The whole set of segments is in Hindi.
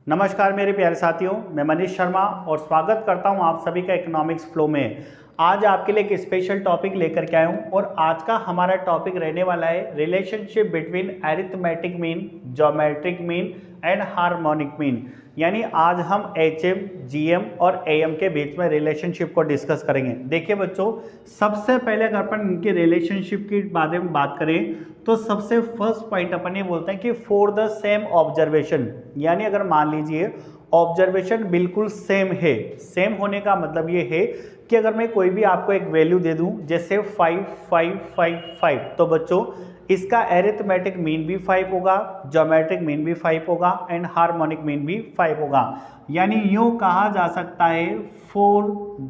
नमस्कार मेरे प्यारे साथियों, मैं मनीष शर्मा और स्वागत करता हूं आप सभी का इकोनॉमिक्स फ्लो में। आज आपके लिए एक स्पेशल टॉपिक लेकर के आया हूं और आज का हमारा टॉपिक रहने वाला है relationship between arithmetic mean, geometric mean and harmonic mean. यानी आज हम एचएम, जीएम और एएम के बीच में रिलेशनशिप को डिस्कस करेंगे। देखिए बच्चों, सबसे पहले अगर अपन इनके रिलेशनशिप के बारे में बात करें तो सबसे फर्स्ट पॉइंट अपन ये बोलते हैं कि फॉर द सेम ऑब्जर्वेशन, यानी अगर मान लीजिए ऑब्जर्वेशन बिल्कुल सेम है। सेम होने का मतलब ये है कि अगर मैं कोई भी आपको एक वैल्यू दे दूं जैसे 5 5 5 5, तो बच्चों इसका एरिथमेटिक मीन भी 5 होगा, ज्योमेट्रिक मीन भी 5 होगा एंड हार्मोनिक मीन भी 5 होगा। यानी यूं कहा जा सकता है फॉर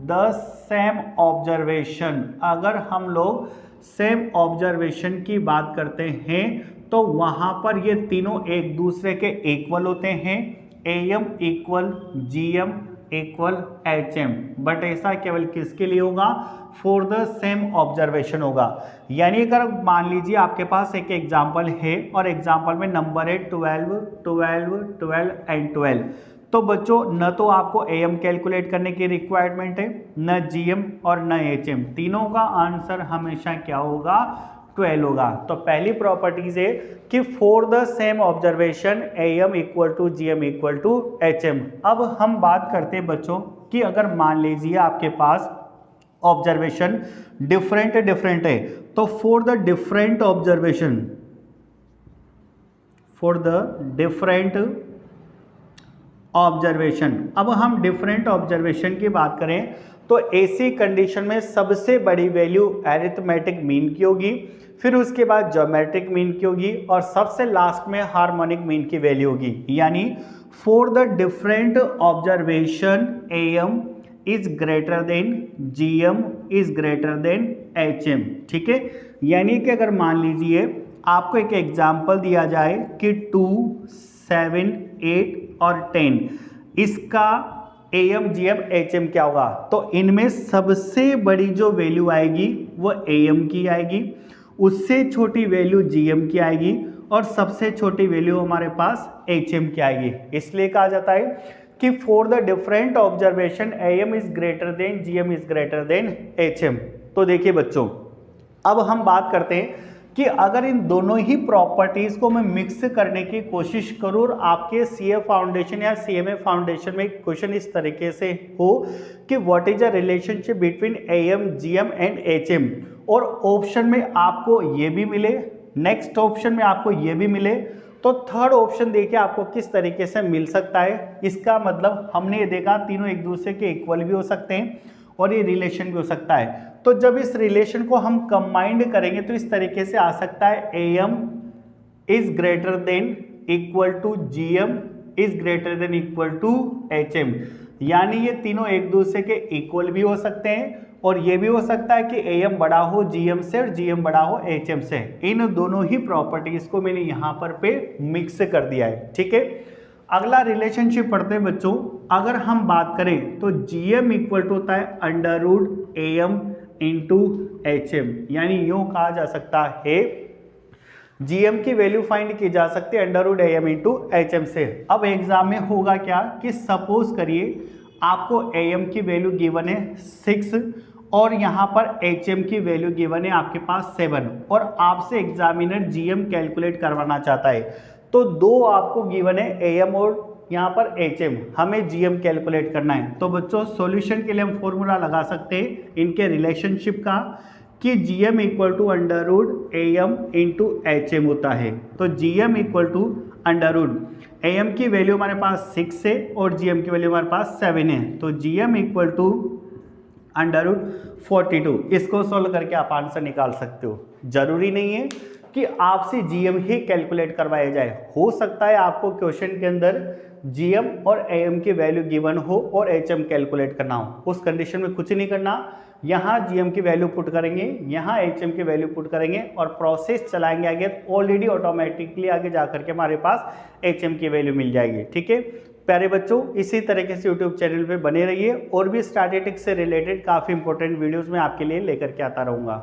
द सेम ऑब्जर्वेशन, अगर हम लोग सेम ऑब्जर्वेशन की बात करते हैं तो वहां पर ये तीनों एक दूसरे के इक्वल होते हैं। Am equal GM equal HM, but ऐसा केवल किसके लिए होगा? फॉर द सेम ऑब्जर्वेशन होगा। यानी अगर मान लीजिए आपके पास एक एग्जांपल है और एग्जांपल में नंबर है 12 12 12 एंड 12, तो बच्चों न तो आपको एएम कैलकुलेट करने की रिक्वायरमेंट है, न जीएम और न एचएम। तीनों का आंसर हमेशा क्या होगा? 12 होगा। तो पहली प्रॉपर्टीज है कि for the same observation AM equal to GM equal to HM. अब हम बात करते हैं बच्चों कि अगर मान लीजिए आपके पास ऑब्जर्वेशन डिफरेंट है, तो for the different observation, for the different observation, अब हम डिफरेंट ऑब्जर्वेशन की बात करें तो ऐसी कंडीशन में सबसे बड़ी वैल्यू अरिथमेटिक मीन की होगी, फिर उसके बाद ज्योमेट्रिक मीन की होगी और सबसे लास्ट में हार्मोनिक मीन की वैल्यू होगी। यानी for the different observation am is greater then GM is greater then HM. ठीक है, यानी कि अगर मान लीजिए आपको एक एग्जांपल दिया जाए कि 2 7 8 और 10, इसका एएम जीएम एचएम क्या होगा? तो इनमें सबसे बड़ी जो वैल्यू आएगी वो एएम की आएगी, उससे छोटी वैल्यू जीएम की आएगी और सबसे छोटी वैल्यू हमारे पास एचएम की आएगी। इसलिए कहा जाता है कि for the different observation am is greater then GM is greater then HM. तो देखिए बच्चों, अब हम बात करते हैं कि अगर इन दोनों ही प्रॉपर्टीज को मैं मिक्स करने की कोशिश करूं और आपके सीए फाउंडेशन या सीएमए फाउंडेशन में क्वेश्चन इस तरीके से हो कि what is the relationship between am GM and HM, और ऑप्शन में आपको ये भी मिले, नेक्स्ट ऑप्शन में आपको ये भी मिले, तो थर्ड ऑप्शन देखिए आपको किस तरीके से मिल सकता है। इसका मतलब हमने ये देखा तीनों एक दूसरे के इक्वल भी हो सकते हैं और ये रिलेशन भी हो सकता है। तो जब इस रिलेशन को हम कंबाइंड करेंगे तो इस तरीके से आ सकता है AM is greater than equal to GM is greater than equal to HM. यानी ये तीनों एक दूसरे के इक्वल भी हो सकते हैं और ये भी हो सकता है कि एएम बड़ा हो जीएम से और जीएम बड़ा हो एचएम से। इन दोनों ही प्रॉपर्टीज को मैंने यहाँ पर पे मिक्स कर दिया है। ठीक है, अगला रिलेशनशिप पढ़ते हैं बच्चों। अगर हम बात करें तो जीएम इक्वल टू होता है under root AM into HM. यानी यूं कहा जा सकता है जीएम की वैल्यू फाइंड की जा सकती है under root AM into HM से। अब एग्जाम में होगा क्या कि सपोज करिए आपको एएम की वैल्यू गिवन है 6 और यहाँ पर एचएम की वैल्यू गिवन है आपके पास 7 और आपसे एग्जामिनर जीएम कैलकुलेट करवाना चाहता है। तो दो आपको गिवन है एएम और यहाँ पर एचएम, हमें जीएम कैलकुलेट करना है। तो बच्चों सॉल्यूशन के लिए हम फॉर्मूला लगा सकते हैं इनके रिलेशनशिप का कि GM equal to under root AM into HM होता है। तो GM equal to under root AM की वैल्यू हमारे पास 6 है और जीएम की वैल्यू हमारे पास 7 है, तो GM equal to under root 42। इसको सोल्व करके आप आंसर निकाल सकते हो। जरूरी नहीं है कि आपसे जीएम ही कैलकुलेट करवाया जाए, हो सकता है आपको क्वेश्चन के अंदर जीएम और एएम की वैल्यू गिवन हो और एचएम कैलकुलेट करना हो। उस कंडीशन में कुछ नहीं करना, यहाँ जीएम की वैल्यू पुट करेंगे, यहाँ एचएम की वैल्यू पुट करेंगे और प्रोसेस चलाएंगे आगे, ऑलरेडी ऑटोमेटिकली आगे जाकर के हमारे पास एचएम की वैल्यू मिल जाएगी। ठीक है प्यारे बच्चों, इसी तरीके से यूट्यूब चैनल पे बने रहिए और भी स्टैटिस्टिक्स से रिलेटेड काफ़ी इंपॉर्टेंट वीडियोज़ मैं आपके लिए लेकर के आता रहूँगा।